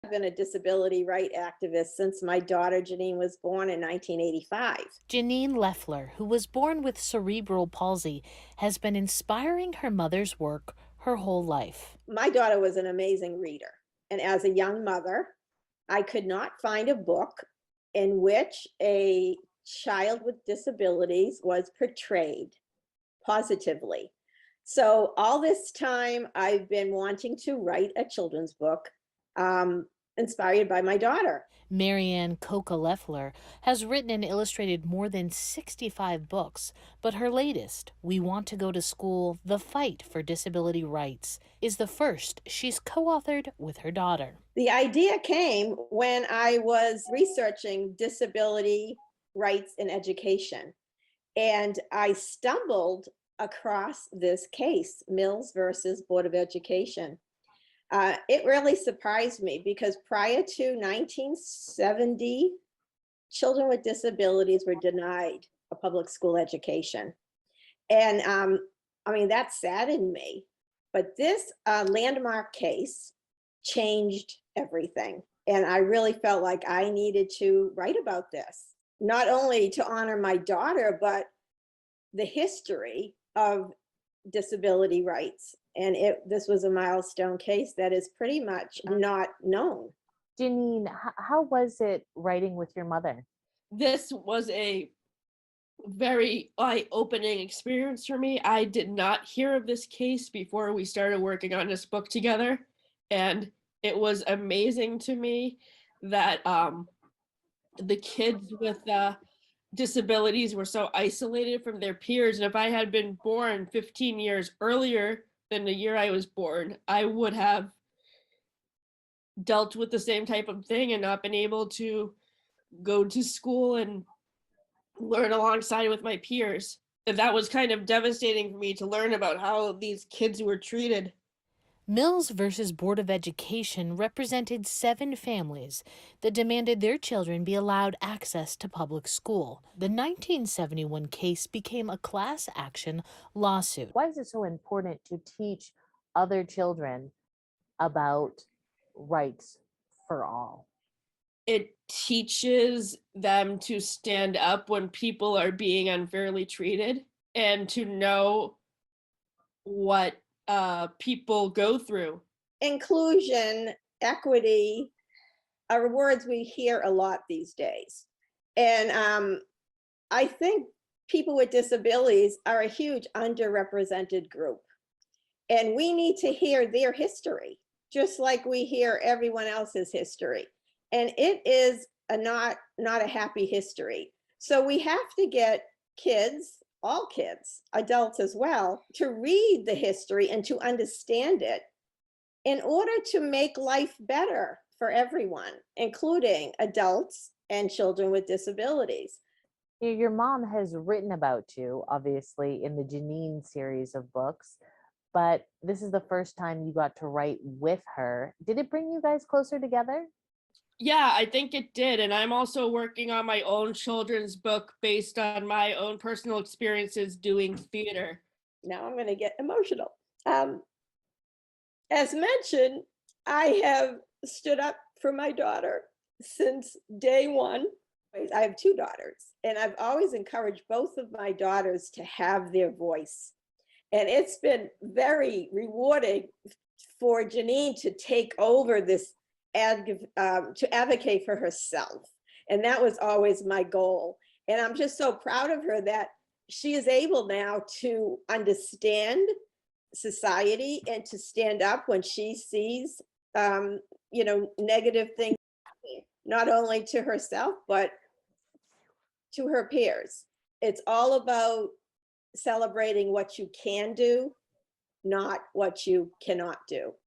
been a disability right activist since my daughter Janine was born in 1985. Janine Leffler, who was born with cerebral palsy, has been inspiring her mother's work her whole life. My daughter was an amazing reader. And as a young mother, I could not find a book in which a child with disabilities was portrayed positively. So all this time, I've been wanting to write a children's book inspired by my daughter. Maryann Cocca-Leffler has written and illustrated more than 65 books, but her latest, We Want to Go to School, The Fight for Disability Rights, is the first she's co-authored with her daughter. The idea came when I was researching disability rights in education, and I stumbled across this case, Mills versus Board of Education. It really surprised me because prior to 1970, children with disabilities were denied a public school education. And I mean, that saddened me. But this landmark case changed everything. And I really felt like I needed to write about this, not only to honor my daughter, but the history of disability rights. And this was a milestone case that is pretty much not known. Janine, how was it writing with your mother? This was a very eye-opening experience for me. I did not hear of this case before we started working on this book together. And it was amazing to me that the kids with disabilities were so isolated from their peers. And if I had been born 15 years earlier than the year I was born, I would have dealt with the same type of thing and not been able to go to school and learn alongside with my peers. And that was kind of devastating for me to learn about how these kids were treated. Mills versus Board of Education represented 7 families that demanded their children be allowed access to public school. The 1971 case became a class action lawsuit. Why is it so important to teach other children about rights for all? It teaches them to stand up when people are being unfairly treated and to know what people go through. Inclusion, equity are words we hear a lot these days. And I think people with disabilities are a huge underrepresented group. And we need to hear their history, just like we hear everyone else's history. And it is not a happy history. So we have to get kids, all kids, adults as well, to read the history and to understand it in order to make life better for everyone, including adults and children with disabilities. Your mom has written about you, obviously, in the Janine series of books, but this is the first time you got to write with her. Did it bring you guys closer together? Yeah, I think it did. And I'm also working on my own children's book based on my own personal experiences doing theater. Now I'm going to get emotional. As mentioned, I have stood up for my daughter since day one. I have 2 daughters, and I've always encouraged both of my daughters to have their voice. And it's been very rewarding for Janine to take over this to advocate for herself. And that was always my goal. And I'm just so proud of her that she is able now to understand society and to stand up when she sees, negative things, not only to herself, but to her peers. It's all about celebrating what you can do, not what you cannot do.